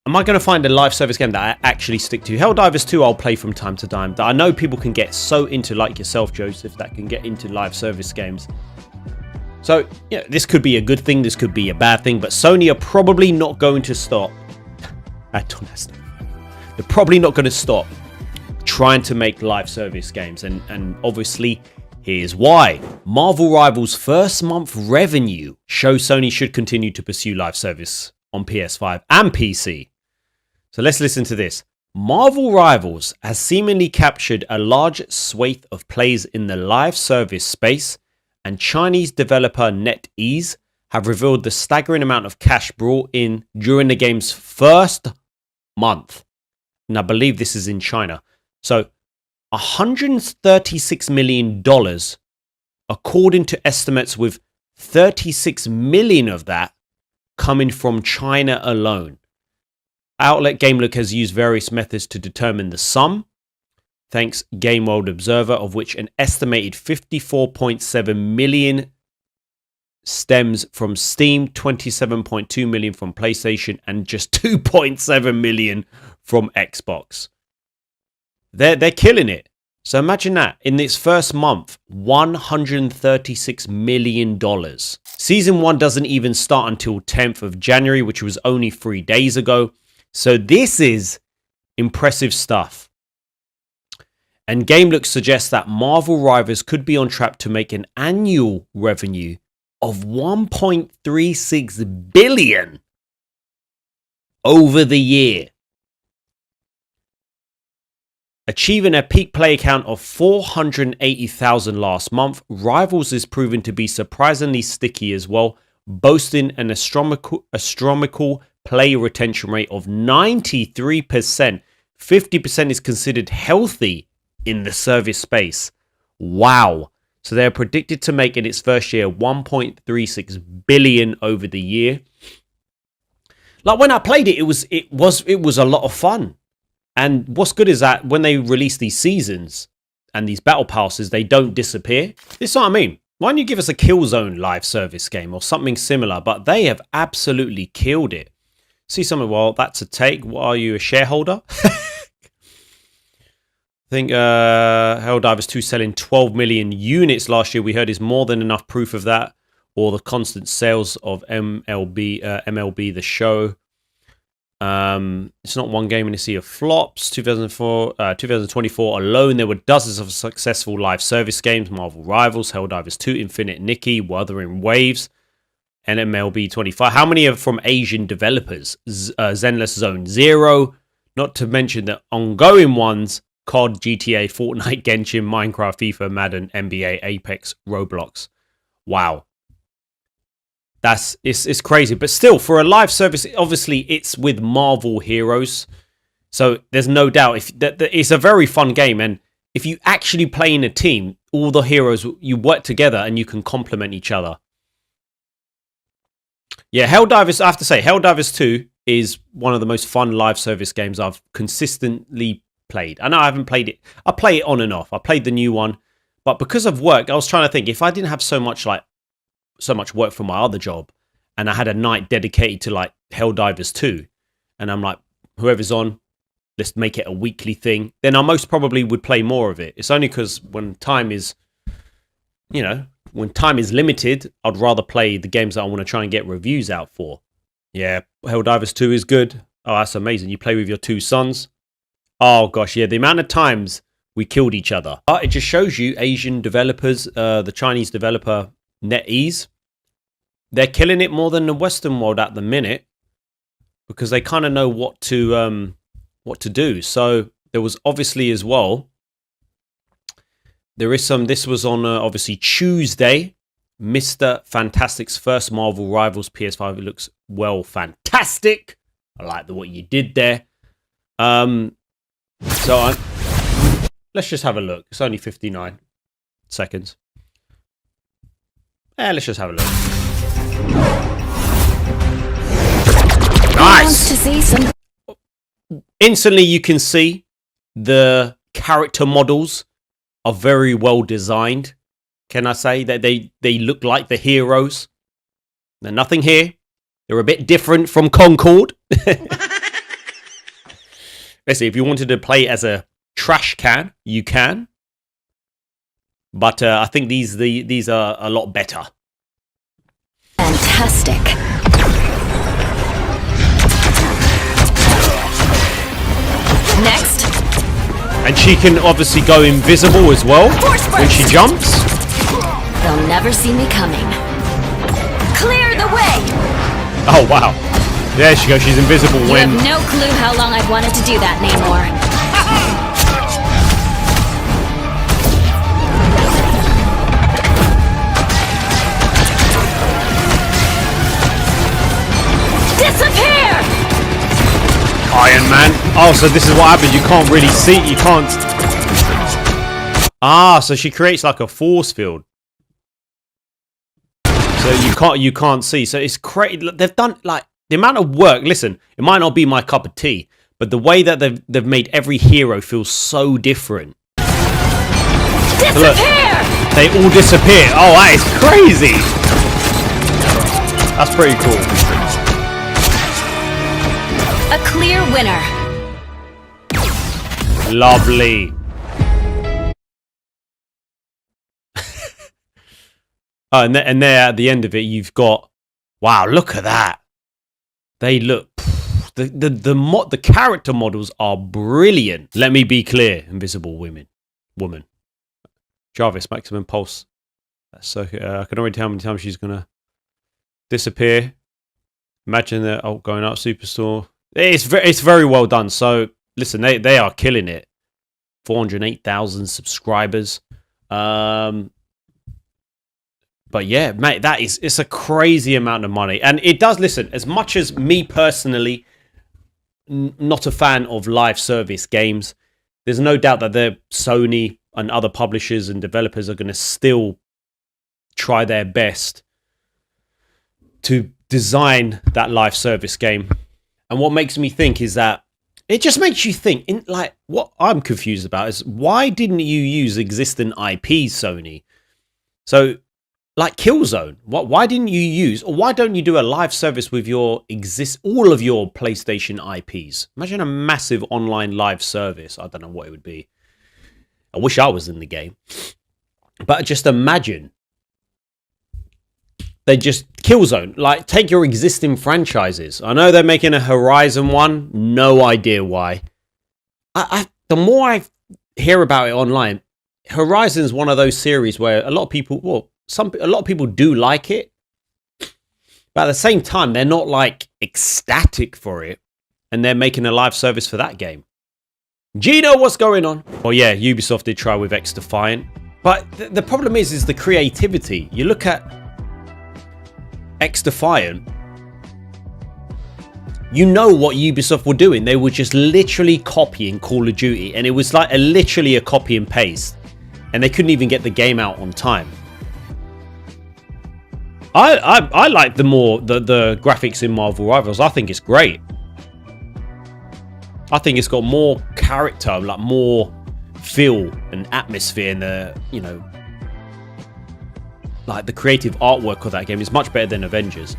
am I going to find a live service game that I actually stick to? Helldivers 2 I'll play from time to time. That I know people can get so into, like yourself, Joseph, that can get into live service games. So, yeah, this could be a good thing, this could be a bad thing, but Sony are probably not going to stop. They're probably not going to stop trying to make live service games, and obviously, here's why. Marvel Rivals' first month revenue shows Sony should continue to pursue live service on PS5 and PC. So let's listen to this. Marvel Rivals has seemingly captured a large swathe of players in the live service space, and Chinese developer NetEase have revealed the staggering amount of cash brought in during the game's first month. And I believe this is in China. So $136 million, according to estimates, with 36 million of that coming from China alone. Outlet GameLook has used various methods to determine the sum, thanks Game World Observer, of which an estimated 54.7 million stems from Steam, 27.2 million from PlayStation, and just 2.7 million from Xbox. They're killing it. So imagine that. In its first month, $136 million. Season 1 doesn't even start until 10th of January, which was only 3 days ago. So this is impressive stuff. And GameLook suggests that Marvel Rivals could be on track to make an annual revenue of $1.36 billion over the year. Achieving a peak player count of 480,000 last month, Rivals is proven to be surprisingly sticky as well, boasting an astronomical player retention rate of 93%. 50% is considered healthy in the service space. Wow. So they're predicted to make in its first year 1.36 billion over the year. Like when I played it, it was a lot of fun. And what's good is that when they release these seasons and these battle passes, they don't disappear. This is what I mean. Why don't you give us a Killzone live service game or something similar? But they have absolutely killed it. See something, well, that's a take. What, are you a shareholder? I think Helldivers 2 selling 12 million units last year, we heard, is more than enough proof of that. Or the constant sales of MLB The Show. It's not one game in a sea of flops. 2024 alone, there were dozens of successful live service games: Marvel Rivals, Helldivers 2, Infinite Nikki, Wuthering Waves, and MLB 25. How many are from Asian developers? Zenless Zone Zero, not to mention the ongoing ones: COD, GTA, Fortnite, Genshin, Minecraft, FIFA, Madden, NBA, Apex, Roblox. Wow. It's crazy, but still, for a live service, obviously it's with Marvel heroes, so there's no doubt it's a very fun game. And if you actually play in a team, all the heroes, you work together and you can complement each other. Yeah, Helldivers, I have to say, Helldivers 2 is one of the most fun live service games I've consistently played. I know I haven't played it. I play it on and off. I played the new one, but because of work, I was trying to think, if I didn't have so much work for my other job, and I had a night dedicated to like Helldivers 2, and I'm like, whoever's on, let's make it a weekly thing, then I most probably would play more of it. It's only because when time is limited, I'd rather play the games that I want to try and get reviews out for. Yeah, Helldivers 2 is good. Oh, that's amazing. You play with your two sons. Oh gosh, yeah, the amount of times we killed each other. It just shows you Asian developers, the Chinese developer NetEase, they're killing it more than the Western world at the minute, because they kind of know what to do. So there was obviously as well, this was on obviously Tuesday, Mr. Fantastic's first Marvel Rivals PS5. It looks fantastic. I like what you did there. Let's just have a look. It's only 59 seconds. Let's just have a look. Nice! Instantly, you can see the character models are very well designed. Can I say that they look like the heroes? They're nothing here. They're a bit different from Concord. Basically, if you wanted to play as a trash can, you can. But I think these are a lot better. Fantastic. Next. And she can obviously go invisible as well when she jumps. They'll never see me coming. Clear the way! Oh, wow. There she goes. She's invisible You when... have no clue how long I've wanted to do that, Namor. Disappear! Iron Man. Oh, so this is what happens. You can't really see. You can't... Ah, so she creates like a force field. So you can't see. So it's crazy. They've done like the amount of work. Listen, it might not be my cup of tea, but the way that they've made every hero feel so different. Disappear! Look, they all disappear. Oh, that is crazy. That's pretty cool. A clear winner. Lovely. Oh, and there at the end of it, you've got, wow, look at that. They look, the character models are brilliant. Let me be clear, Invisible Woman. Jarvis, maximum pulse. So I can already tell how many times she's gonna disappear. Imagine that. Oh, going up Superstore. It's very well done. So listen, they are killing it. 408,000 subscribers. But yeah, mate, it's a crazy amount of money. And it does, listen, as much as me personally, not a fan of live service games, there's no doubt that Sony and other publishers and developers are going to still try their best to design that live service game. And what makes me think is that it just makes you think, what I'm confused about is why didn't you use existing IPs, Sony? So, like Killzone, why didn't you use, or why don't you do a live service with all of your PlayStation IPs? Imagine a massive online live service. I don't know what it would be. I wish I was in the game. But just imagine. They just, Killzone, like take your existing franchises. I know they're making a Horizon one. No idea why. The more I hear about it online, Horizon's one of those series where a lot of people, a lot of people do like it, but at the same time, they're not like ecstatic for it, and they're making a live service for that game. Gino, what's going on? Oh yeah, Ubisoft did try with XDefiant, but the problem is the creativity. You look at XDefiant, you know what Ubisoft were doing. They were just literally copying Call of Duty, and it was like literally a copy and paste, and they couldn't even get the game out on time. I like the graphics in Marvel Rivals. I think it's great. I think it's got more character, like more feel and atmosphere, and like the creative artwork of that game is much better than Avengers.